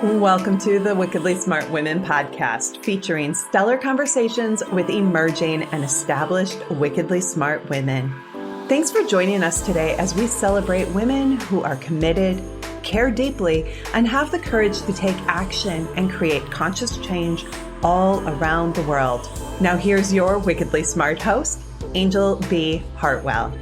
Welcome to the Wickedly Smart Women podcast, featuring stellar conversations with emerging and established wickedly smart women. Thanks for joining us today as we celebrate women who are committed, care deeply, and have the courage to take action and create conscious change all around the world. Now here's your wickedly smart host, Anjel B. Hartwell.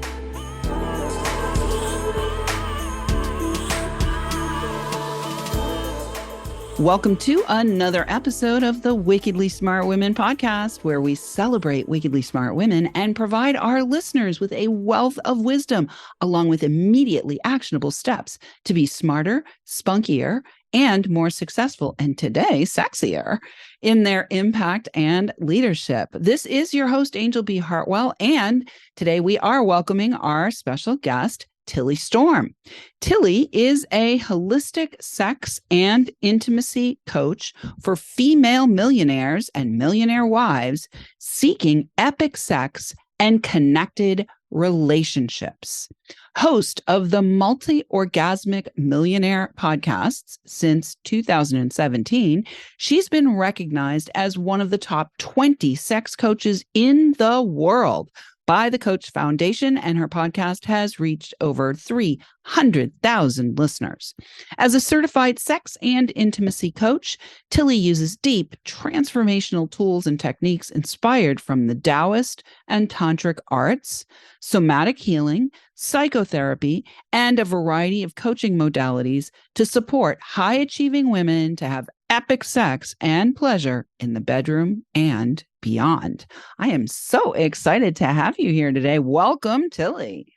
Welcome to another episode of the Wickedly Smart Women podcast, where we celebrate wickedly smart women and provide our listeners with a wealth of wisdom, along with immediately actionable steps to be smarter, spunkier, and more successful, and today, sexier, in their impact and leadership. This is your host, Anjel B. Hartwell, and today we are welcoming our special guest, Tilly Storm. Tilly is a holistic sex and intimacy coach for female millionaires and millionaire wives seeking epic sex and connected relationships. Host of the Multiorgasmic Millionaire podcasts since 2017, she's been recognized as one of the top 20 sex coaches in the world by the Coach Foundation, and her podcast has reached over 300,000 listeners. As a certified sex and intimacy coach, Tilly uses deep transformational tools and techniques inspired from the Taoist and Tantric arts, somatic healing, psychotherapy, and a variety of coaching modalities to support high-achieving women to have epic sex and pleasure in the bedroom and beyond. I am so excited to have you here today. Welcome, Tilly.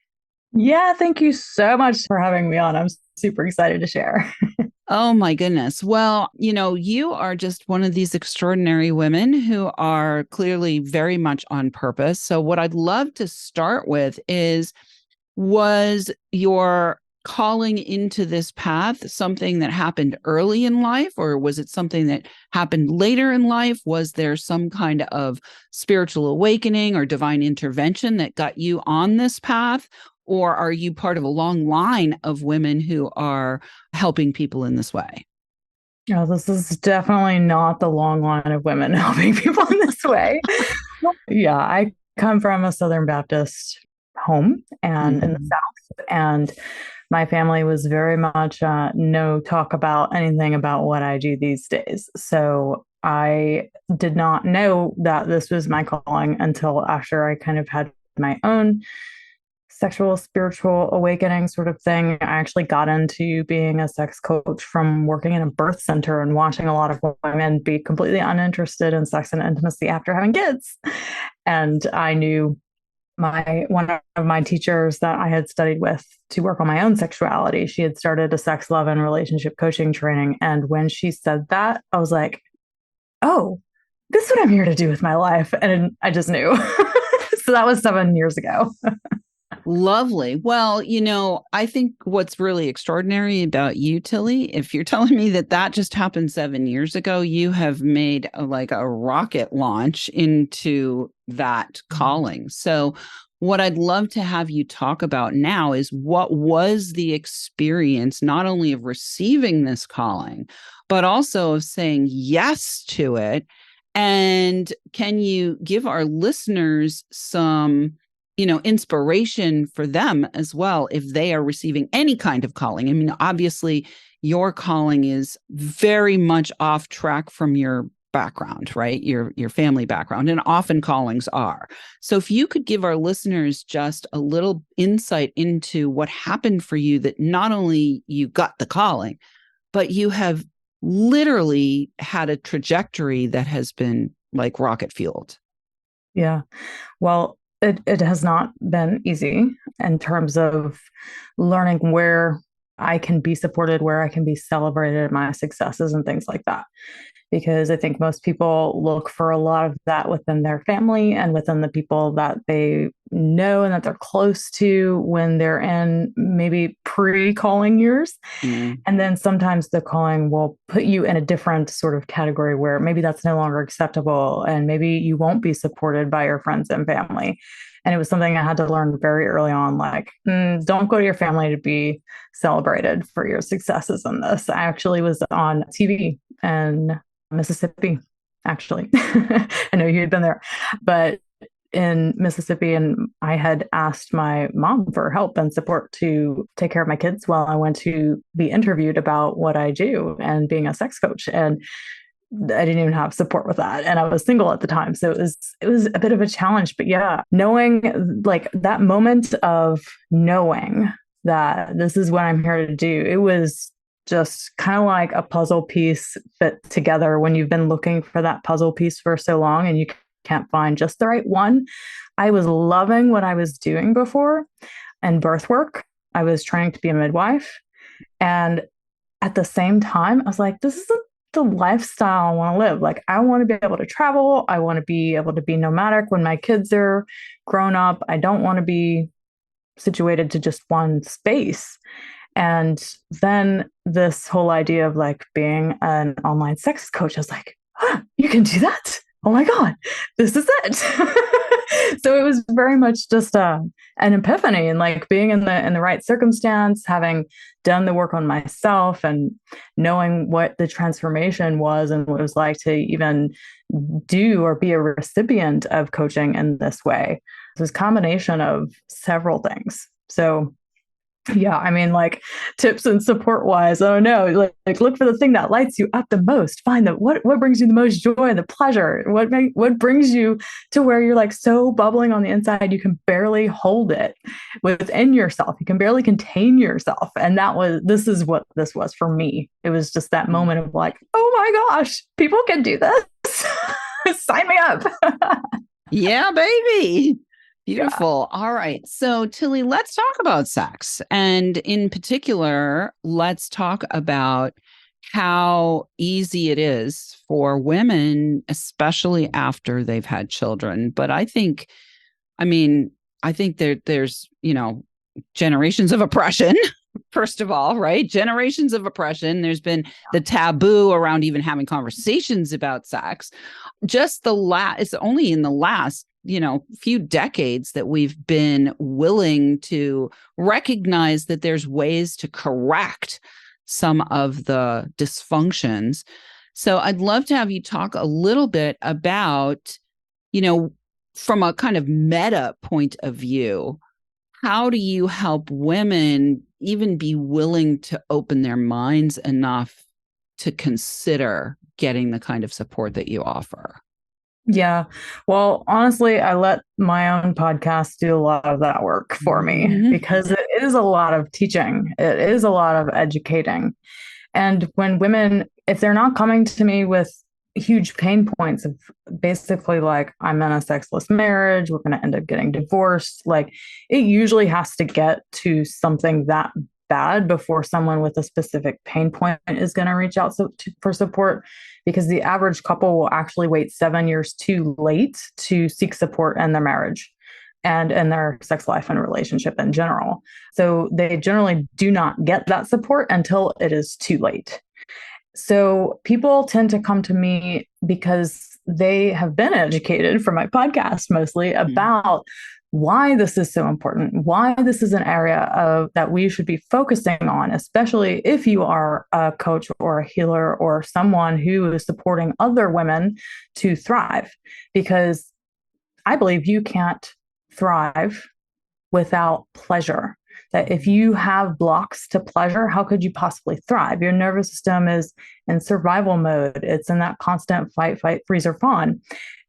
Yeah, thank you so much for having me on. I'm super excited to share. Oh my goodness. Well, you are just one of these extraordinary women who are clearly very much on purpose. So what I'd love to start with is, was your calling into this path something that happened early in life, or was it something that happened later in life? Was there some kind of spiritual awakening or divine intervention that got you on this path? Or are you part of a long line of women who are helping people in this way? Oh, this is definitely not the long line of women helping people in this way. Yeah, I come from a Southern Baptist home and in the South, and my family was very much no talk about anything about what I do these days. So I did not know that this was my calling until after I kind of had my own sexual, spiritual awakening sort of thing. I actually got into being a sex coach from working in a birth center and watching a lot of women be completely uninterested in sex and intimacy after having kids. And I knew one of my teachers that I had studied with to work on my own sexuality. She had started a sex, love, and relationship coaching training. And when she said that, I was like, oh, this is what I'm here to do with my life. And I just knew. So that was 7 years ago. Lovely. Well, I think what's really extraordinary about you, Tilly, if you're telling me that just happened 7 years ago, you have made a rocket launch into that calling. So what I'd love to have you talk about now is, what was the experience, not only of receiving this calling, but also of saying yes to it? And can you give our listeners some inspiration for them as well, if they are receiving any kind of calling? I mean, obviously, your calling is very much off track from your background, right? Your family background, and often callings are. So if you could give our listeners just a little insight into what happened for you, that not only you got the calling, but you have literally had a trajectory that has been like rocket fueled. Yeah. Well, it has not been easy in terms of learning where I can be supported, where I can be celebrated, my successes and things like that. because I think most people look for a lot of that within their family and within the people that they know and that they're close to when they're in maybe pre-calling years. Mm. And then sometimes the calling will put you in a different sort of category where maybe that's no longer acceptable and maybe you won't be supported by your friends and family. And it was something I had to learn very early on, like, don't go to your family to be celebrated for your successes in this. I actually was on TV in Mississippi, actually. I know you had been there, but in Mississippi, and I had asked my mom for help and support to take care of my kids while I went to be interviewed about what I do and being a sex coach. And I didn't even have support with that. And I was single at the time. So it was a bit of a challenge. But yeah, knowing like that moment of knowing that this is what I'm here to do, it was just kind of like a puzzle piece fit together when you've been looking for that puzzle piece for so long and you can't find just the right one. I was loving what I was doing before and birth work. I was training to be a midwife. And at the same time, I was like, this is the lifestyle I want to live. Like, I want to be able to travel. I want to be able to be nomadic when my kids are grown up. I don't want to be situated to just one space. And then this whole idea of like being an online sex coach, I was like, you can do that. Oh my God, this is it. So it was very much just an epiphany, and like being in the right circumstance, having done the work on myself and knowing what the transformation was and what it was like to even do or be a recipient of coaching in this way. It was a combination of several things. So yeah, I mean, like tips and support wise, I don't know, like look for the thing that lights you up the most. Find that what brings you the most joy, the pleasure, what brings you to where you're like so bubbling on the inside, you can barely hold it within yourself. You can barely contain yourself. And this is what this was for me. It was just that moment of like, oh my gosh, people can do this. Sign me up. Yeah, baby. Beautiful. Yeah. All right. So, Tilly, let's talk about sex. And in particular, let's talk about how easy it is for women, especially after they've had children. But I think there's, generations of oppression, first of all, right? Generations of oppression. There's been the taboo around even having conversations about sex. It's only in the last few decades that we've been willing to recognize that there's ways to correct some of the dysfunctions. So I'd love to have you talk a little bit about, from a kind of meta point of view, how do you help women even be willing to open their minds enough to consider getting the kind of support that you offer? Yeah. Well, honestly, I let my own podcast do a lot of that work for me because it is a lot of teaching. It is a lot of educating. And when women, if they're not coming to me with huge pain points of basically like, I'm in a sexless marriage, we're going to end up getting divorced, like it usually has to get to something that bad before someone with a specific pain point is going to reach out for support, because the average couple will actually wait 7 years too late to seek support in their marriage and in their sex life and relationship in general. So they generally do not get that support until it is too late. So people tend to come to me because they have been educated from my podcast mostly about why this is so important, why this is an area that we should be focusing on, especially if you are a coach or a healer or someone who is supporting other women to thrive. Because I believe you can't thrive without pleasure. That if you have blocks to pleasure, how could you possibly thrive? Your nervous system is in survival mode. It's in that constant fight, freeze, or fawn.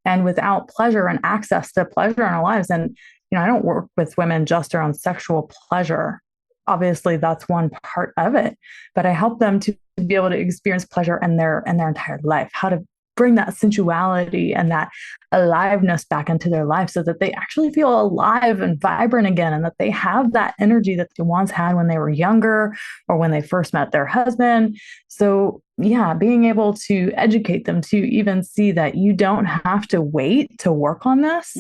And without pleasure and access to pleasure in our lives, and I don't work with women just around sexual pleasure. Obviously, that's one part of it, but I help them to be able to experience pleasure in their entire life, how to bring that sensuality and that aliveness back into their life so that they actually feel alive and vibrant again, and that they have that energy that they once had when they were younger or when they first met their husband. So yeah, being able to educate them to even see that you don't have to wait to work on this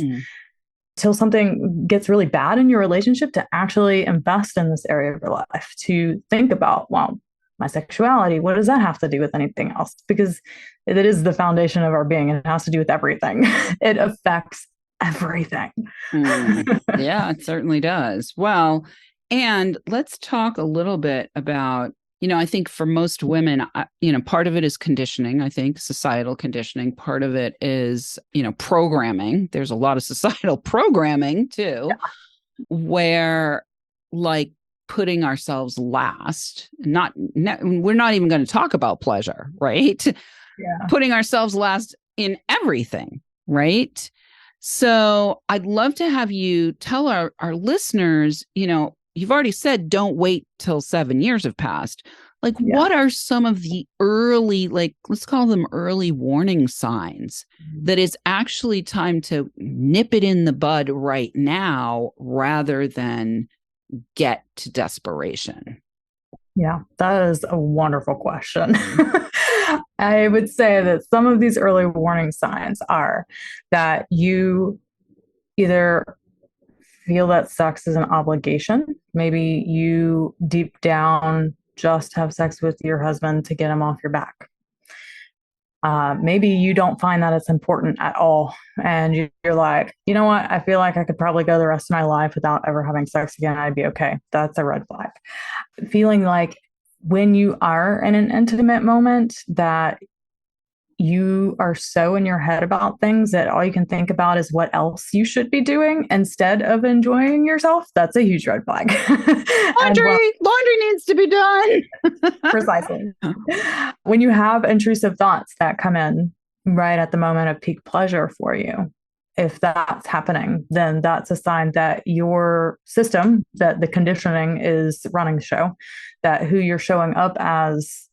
till something gets really bad in your relationship to actually invest in this area of your life, to think about, well, my sexuality, what does that have to do with anything else? Because it is the foundation of our being. It has to do with everything. It affects everything. Yeah, it certainly does. Well, and let's talk a little bit about, I think for most women, part of it is conditioning, I think, societal conditioning. Part of it is, programming. There's a lot of societal programming too, where like putting ourselves last, we're not even going to talk about pleasure, right? Yeah. Putting ourselves last in everything, right? So I'd love to have you tell our listeners, you've already said, don't wait till 7 years have passed. Like, what are some of the early, let's call them early warning signs that it's actually time to nip it in the bud right now rather than get to desperation? Yeah, that is a wonderful question. I would say that some of these early warning signs are that you either feel that sex is an obligation. Maybe you deep down just have sex with your husband to get him off your back. Maybe you don't find that it's important at all. And you're like, you know what? I feel like I could probably go the rest of my life without ever having sex again. I'd be okay. That's a red flag. Feeling like when you are in an intimate moment that you are so in your head about things that all you can think about is what else you should be doing instead of enjoying yourself. That's a huge red flag. Laundry needs to be done. Precisely. When you have intrusive thoughts that come in right at the moment of peak pleasure for you, if that's happening, then that's a sign that your system, that the conditioning is running the show, that who you're showing up as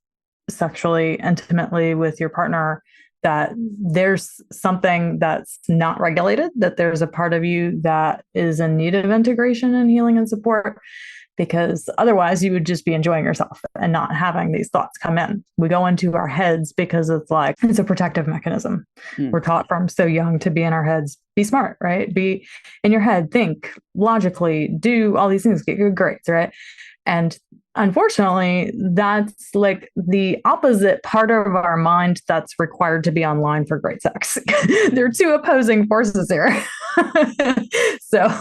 sexually, intimately with your partner, that there's something that's not regulated, that there's a part of you that is in need of integration and healing and support, because otherwise you would just be enjoying yourself and not having these thoughts come in. We go into our heads because it's a protective mechanism. We're taught from so young to be in our heads, be smart, right? Be in your head, think logically, do all these things, get good grades, right? And unfortunately, that's like the opposite part of our mind that's required to be online for great sex. There are two opposing forces here. So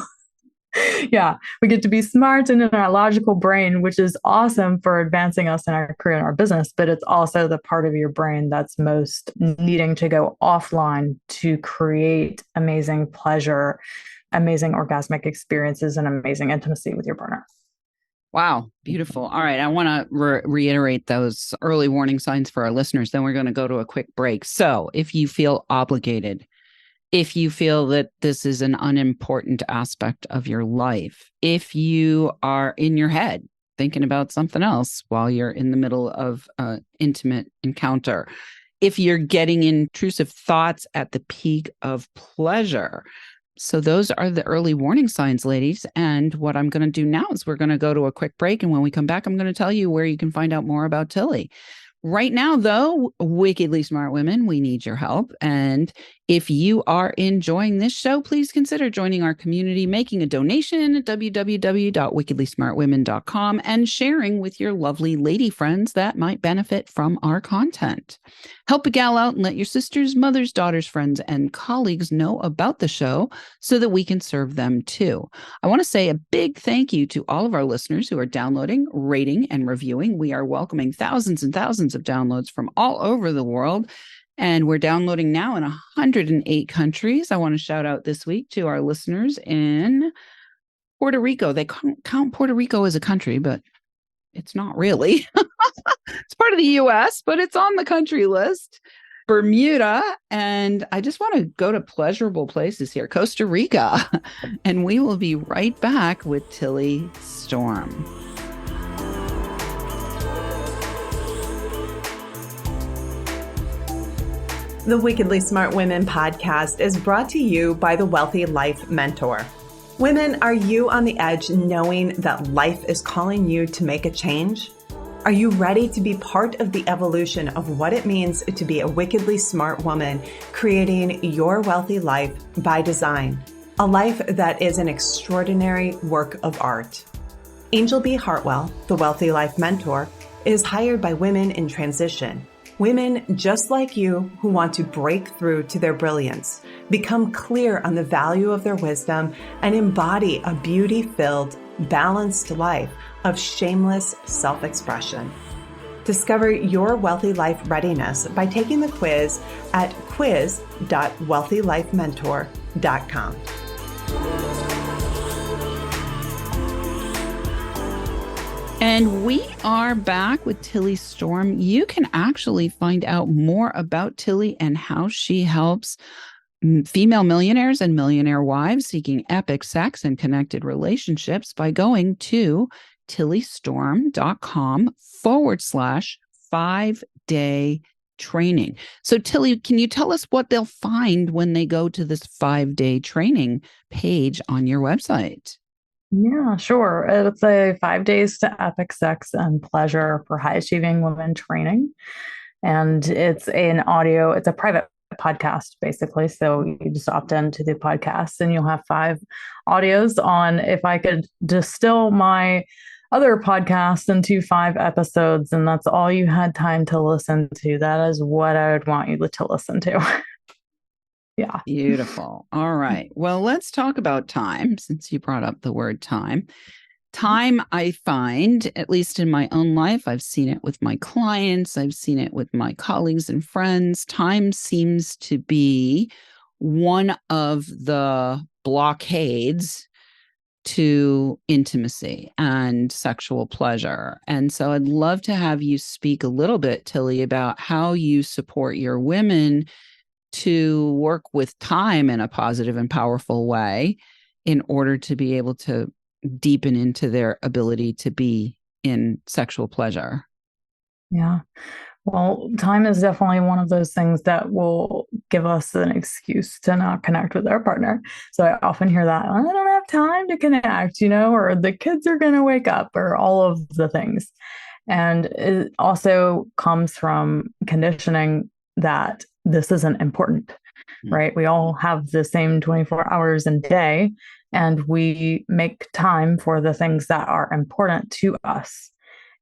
yeah, we get to be smart and in our logical brain, which is awesome for advancing us in our career and our business, but it's also the part of your brain that's most needing to go offline to create amazing pleasure, amazing orgasmic experiences, and amazing intimacy with your partner. Wow. Beautiful. All right. I want to reiterate those early warning signs for our listeners. Then we're going to go to a quick break. So if you feel obligated, if you feel that this is an unimportant aspect of your life, if you are in your head thinking about something else while you're in the middle of an intimate encounter, if you're getting intrusive thoughts at the peak of pleasure. So those are the early warning signs, ladies. And what I'm going to do now is we're going to go to a quick break. And when we come back, I'm going to tell you where you can find out more about Tilly. Right now, though, Wickedly Smart Women, we need your help. And if you are enjoying this show, please consider joining our community, making a donation at www.wickedlysmartwomen.com and sharing with your lovely lady friends that might benefit from our content. Help a gal out and let your sisters, mothers, daughters, friends, and colleagues know about the show so that we can serve them too. I want to say a big thank you to all of our listeners who are downloading, rating, and reviewing. We are welcoming thousands and thousands of downloads from all over the world. And we're downloading now in 108 countries. I want to shout out this week to our listeners in Puerto Rico. They count Puerto Rico as a country, but it's not really. It's part of the US, but it's on the country list. Bermuda, and I just want to go to pleasurable places here, Costa Rica. And we will be right back with Tilly Storm. The Wickedly Smart Women podcast is brought to you by the Wealthy Life Mentor. Women, are you on the edge knowing that life is calling you to make a change? Are you ready to be part of the evolution of what it means to be a wickedly smart woman, creating your wealthy life by design, a life that is an extraordinary work of art? Anjel B. Hartwell, the Wealthy Life Mentor, is hired by women in transition. Women just like you who want to break through to their brilliance, become clear on the value of their wisdom, and embody a beauty-filled, balanced life of shameless self-expression. Discover your wealthy life readiness by taking the quiz at quiz.wealthylifementor.com. And we are back with Tilly Storm. You can actually find out more about Tilly and how she helps female millionaires and millionaire wives seeking epic sex and connected relationships by going to tillystorm.com/5-day training. So Tilly, can you tell us what they'll find when they go to this 5-day training page on your website? Yeah, sure. It's a 5 days to epic sex and pleasure for high achieving women training. And it's a private podcast, basically. So you just opt into the podcast and you'll have 5 audios on, if I could distill my other podcasts into 5 episodes, and that's all you had time to listen to, that is what I would want you to listen to. Yeah. Beautiful. All right. Well, let's talk about time, since you brought up the word time. Time, I find, at least in my own life, I've seen it with my clients, I've seen it with my colleagues and friends. Time seems to be one of the blockades to intimacy and sexual pleasure. And so I'd love to have you speak a little bit, Tilly, about how you support your women to work with time in a positive and powerful way in order to be able to deepen into their ability to be in sexual pleasure. Yeah. Well, time is definitely one of those things that will give us an excuse to not connect with our partner. So I often hear that, I don't have time to connect, or the kids are going to wake up, or all of the things. And it also comes from conditioning that this isn't important, right? We all have the same 24 hours in a day, and we make time for the things that are important to us.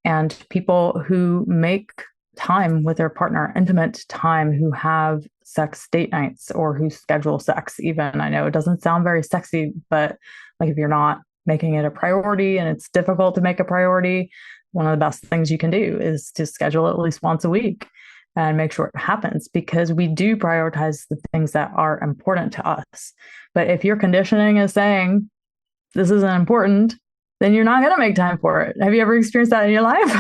And people who make time with their partner, intimate time, who have sex date nights or who schedule sex even. I know it doesn't sound very sexy, but like if you're not making it a priority and it's difficult to make a priority, one of the best things you can do is to schedule it at least once a week and make sure it happens, because we do prioritize the things that are important to us. But if your conditioning is saying this isn't important, then you're not going to make time for it. Have you ever experienced that in your life?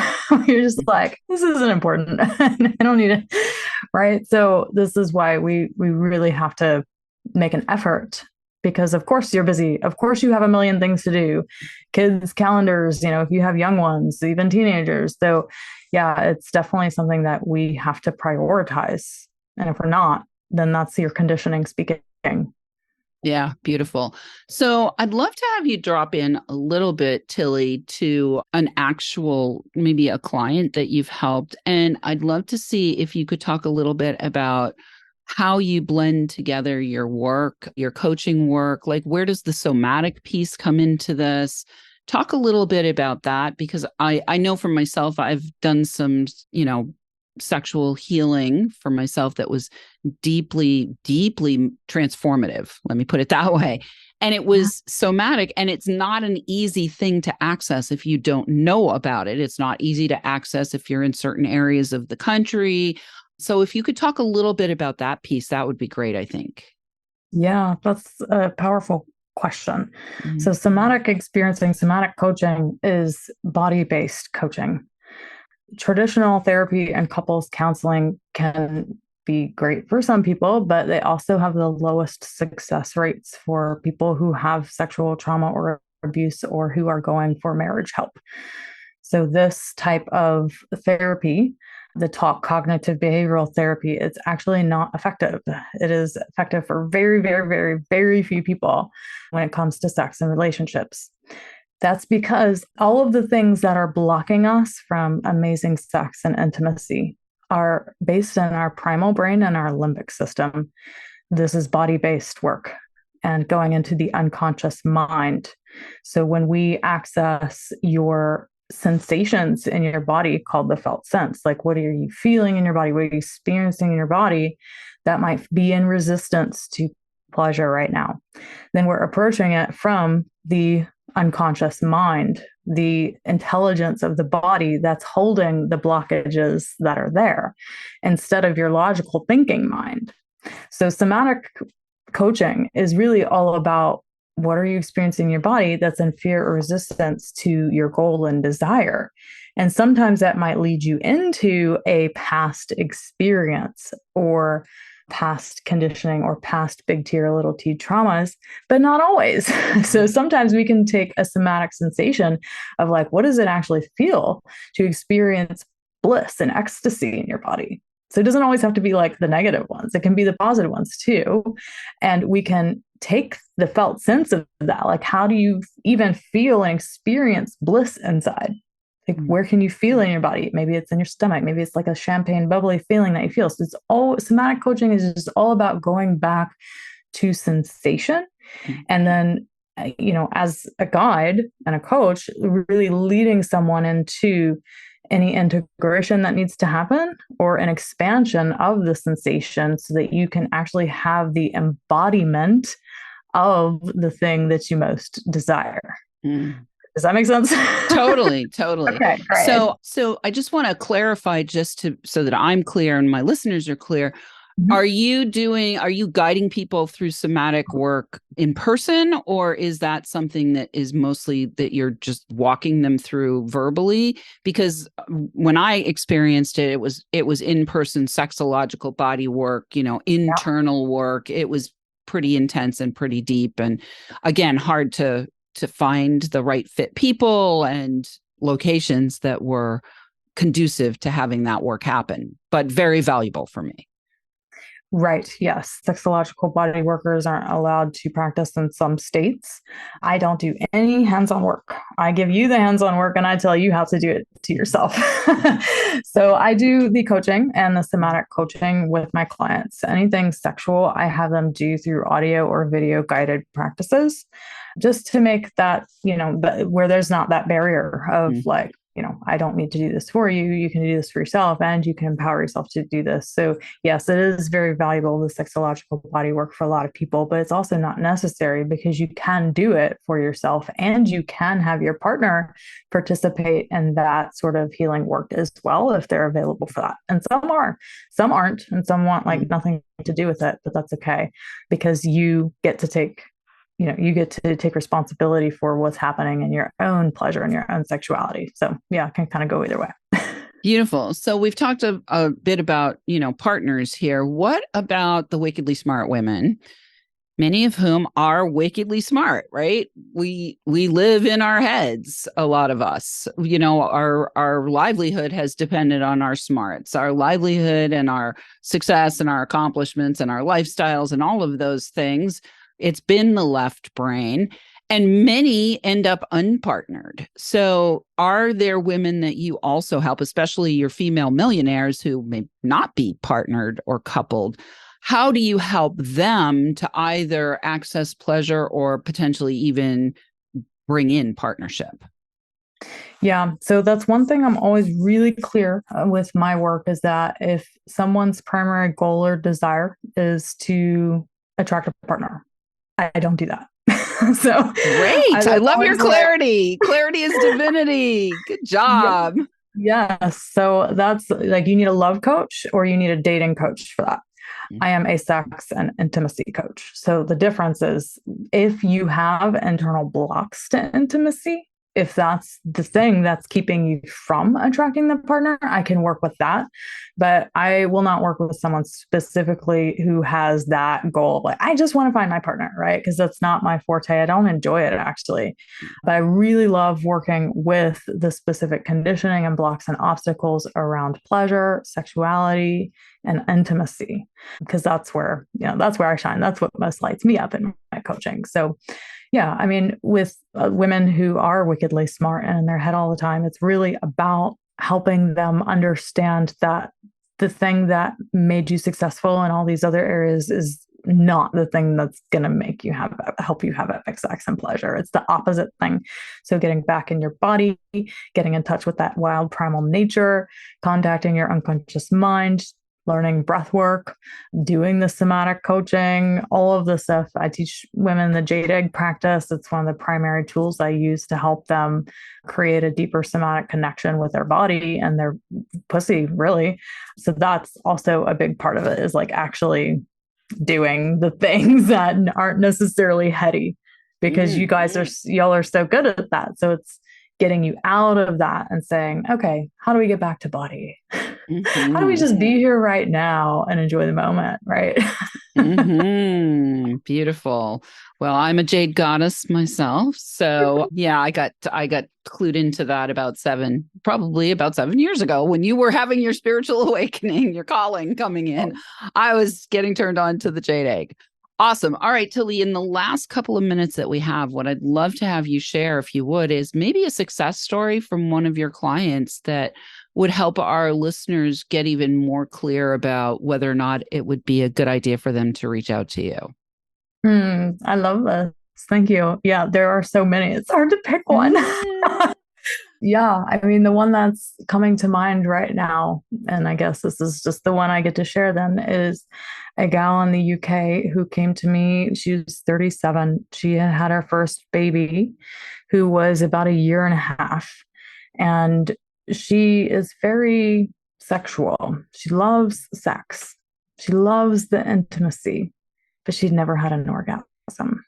You're just like, this isn't important. I don't need it. Right. So this is why we really have to make an effort, because of course you're busy. Of course you have a million things to do, kids, calendars, if you have young ones, even teenagers. So yeah, it's definitely something that we have to prioritize. And if we're not, then that's your conditioning speaking. Yeah, beautiful. So I'd love to have you drop in a little bit, Tilly, to an actual, maybe a client that you've helped. And I'd love to see if you could talk a little bit about how you blend together your work, your coaching work. Like, where does the somatic piece come into this? Talk a little bit about that, because I know for myself, I've done some, sexual healing for myself that was deeply, deeply transformative. Let me put it that way. And it was somatic, and it's not an easy thing to access if you don't know about it. It's not easy to access if you're in certain areas of the country. So if you could talk a little bit about that piece, that would be great, I think. Yeah, that's a powerful question. Mm-hmm. So somatic coaching is body-based coaching. Traditional therapy and couples counseling can be great for some people, but they also have the lowest success rates for people who have sexual trauma or abuse or who are going for marriage help. So this type of therapy the talk cognitive behavioral therapy, it's actually not effective. It is effective for very, very, very, very few people when it comes to sex and relationships. That's because all of the things that are blocking us from amazing sex and intimacy are based in our primal brain and our limbic system. This is body-based work and going into the unconscious mind. So when we access your sensations in your body called the felt sense, like what are you feeling in your body, what are you experiencing in your body that might be in resistance to pleasure right now, then we're approaching it from the unconscious mind, the intelligence of the body that's holding the blockages that are there, instead of your logical thinking mind. So somatic coaching is really all about what are you experiencing in your body that's in fear or resistance to your goal and desire. And sometimes that might lead you into a past experience or past conditioning or past big T or little t traumas, but not always. So sometimes we can take a somatic sensation of like, what does it actually feel to experience bliss and ecstasy in your body? So it doesn't always have to be like the negative ones. It can be the positive ones too. And we can take the felt sense of that. Like, how do you even feel and experience bliss inside? Like, where can you feel in your body? Maybe it's in your stomach. Maybe it's like a champagne bubbly feeling that you feel. So it's all, somatic coaching is just all about going back to sensation. And then, as a guide and a coach, really leading someone into any integration that needs to happen or an expansion of the sensation so that you can actually have the embodiment of the thing that you most desire. Does that make sense? Totally. Okay, great. So I just want to clarify so that I'm clear and my listeners are clear. Mm-hmm. Are you guiding people through somatic work in person, or is that something that is mostly that you're just walking them through verbally? Because when I experienced it, it was in-person sexological body work, internal work. It was pretty intense and pretty deep. And again, hard to find the right fit people and locations that were conducive to having that work happen, but very valuable for me. Right. Yes. Sexological body workers aren't allowed to practice in some states. I don't do any hands-on work. I give you the hands-on work and I tell you how to do it to yourself. So I do the coaching and the somatic coaching with my clients. Anything sexual, I have them do through audio or video guided practices, just to make that, where there's not that barrier of like, I don't need to do this for you. You can do this for yourself and you can empower yourself to do this. So yes, it is very valuable, the sexological body work for a lot of people, but it's also not necessary because you can do it for yourself and you can have your partner participate in that sort of healing work as well, if they're available for that. And some aren't, and some want like nothing to do with it, but that's okay because you get to take responsibility for what's happening in your own pleasure and your own sexuality. So yeah, it can kind of go either way. Beautiful. So we've talked a bit about, partners here. What about the wickedly smart women, many of whom are wickedly smart, right? We live in our heads, a lot of us. Our livelihood has depended on our smarts, our livelihood and our success and our accomplishments and our lifestyles and all of those things. It's been the left brain, and many end up unpartnered. So are there women that you also help, especially your female millionaires who may not be partnered or coupled? How do you help them to either access pleasure or potentially even bring in partnership? Yeah. So that's one thing I'm always really clear with my work is that if someone's primary goal or desire is to attract a partner, I don't do that. So great. I love your clarity. Clarity is divinity. Good job. Yes. So that's like, you need a love coach or you need a dating coach for that. I am a sex and intimacy coach. So the difference is if you have internal blocks to intimacy, if that's the thing that's keeping you from attracting the partner, I can work with that. But I will not work with someone specifically who has that goal. Like, I just want to find my partner, right? Because that's not my forte. I don't enjoy it, actually. But I really love working with the specific conditioning and blocks and obstacles around pleasure, sexuality, and intimacy, because that's where I shine. That's what most lights me up in my coaching. So yeah, I mean, with women who are wickedly smart and in their head all the time, it's really about helping them understand that the thing that made you successful in all these other areas is not the thing that's going to help you have epic sex and pleasure. It's the opposite thing. So getting back in your body, getting in touch with that wild primal nature, contacting your unconscious mind, learning breath work, doing the somatic coaching, all of the stuff. I teach women the jade egg practice. It's one of the primary tools I use to help them create a deeper somatic connection with their body and their pussy, really. So that's also a big part of it, is like actually doing the things that aren't necessarily heady, because y'all are so good at that. So it's getting you out of that and saying, okay, how do we get back to body? Mm-hmm. How do we just be here right now and enjoy the moment, right? Mm-hmm. Beautiful. Well, I'm a jade goddess myself. So yeah, I got clued into that about 7 years ago when you were having your spiritual awakening, your calling coming in. I was getting turned on to the jade egg. Awesome. All right, Tilly, in the last couple of minutes that we have, what I'd love to have you share, if you would, is maybe a success story from one of your clients that would help our listeners get even more clear about whether or not it would be a good idea for them to reach out to you. I love this. Thank you. Yeah, there are so many. It's hard to pick one. Yeah, I mean, the one that's coming to mind right now, and I guess this is just the one I get to share then, is a gal in the UK who came to me. She was 37. She had her first baby, who was about a year and a half. And she is very sexual. She loves sex. She loves the intimacy, but she'd never had an orgasm.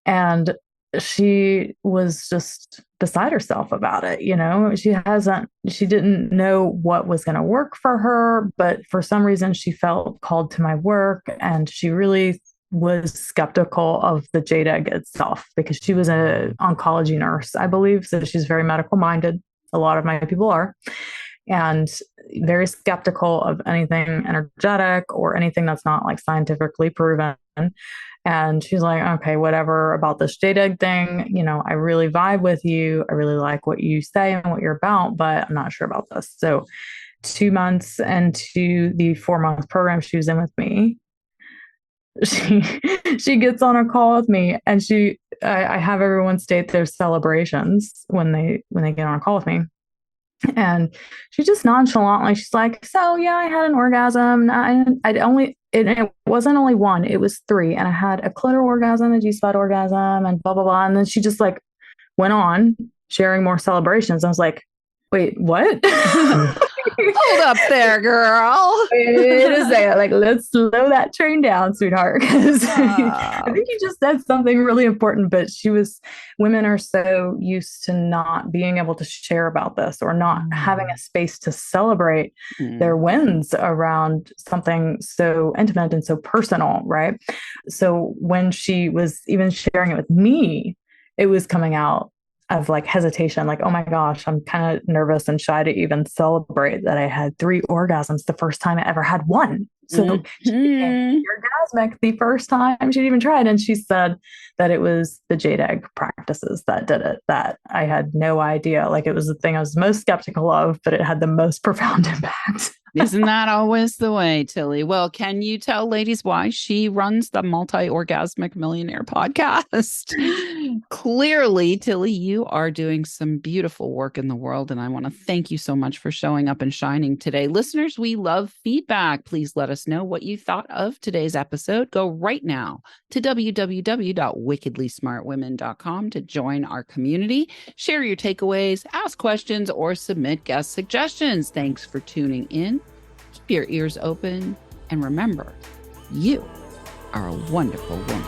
And she was just beside herself about it. She didn't know what was going to work for her, but for some reason she felt called to my work, and she really was skeptical of the jade egg itself, because she was an oncology nurse, I believe. So she's very medical minded. A lot of my people are, and very skeptical of anything energetic or anything that's not like scientifically proven. And she's like, okay, whatever about this jade egg thing. I really vibe with you. I really like what you say and what you're about, but I'm not sure about this. So 2 months into the 4-month program she was in with me, she gets on a call with me, and I have everyone state their celebrations when they get on a call with me. And she just nonchalantly, she's like, so yeah, I had an orgasm. It wasn't only one, it was 3. And I had a clitoral orgasm, a G-spot orgasm, and blah, blah, blah. And then she just like went on sharing more celebrations. I was like, wait, what? Hold up there, girl. Wait a second. Like, let's slow that train down, sweetheart. Because I think you just said something really important, but women are so used to not being able to share about this, or not having a space to celebrate their wins around something so intimate and so personal, right? So when she was even sharing it with me, it was coming out of like hesitation, like, oh my gosh, I'm kind of nervous and shy to even celebrate that I had 3 orgasms the first time I ever had one. So she became orgasmic the first time she'd even tried. And she said that it was the jade egg practices that did it, that I had no idea. Like, it was the thing I was most skeptical of, but it had the most profound impact. Isn't that always the way, Tilly? Well, can you tell ladies why she runs the Multiorgasmic Millionaire podcast? Clearly, Tilly, you are doing some beautiful work in the world, and I want to thank you so much for showing up and shining today. Listeners, we love feedback. Please let us know what you thought of today's episode. Go right now to www.wickedlysmartwomen.com to join our community. Share your takeaways, ask questions, or submit guest suggestions. Thanks for tuning in. Keep your ears open, and remember, you are a wonderful woman.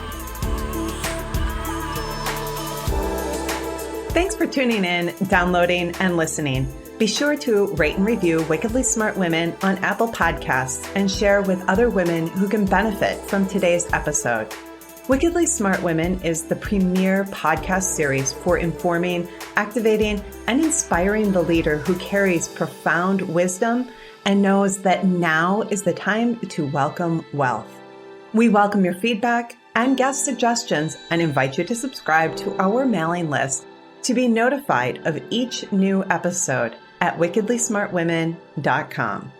Thanks for tuning in, downloading, and listening. Be sure to rate and review Wickedly Smart Women on Apple Podcasts and share with other women who can benefit from today's episode. Wickedly Smart Women is the premier podcast series for informing, activating, and inspiring the leader who carries profound wisdom and knows that now is the time to welcome wealth. We welcome your feedback and guest suggestions and invite you to subscribe to our mailing list to be notified of each new episode at wickedlysmartwomen.com.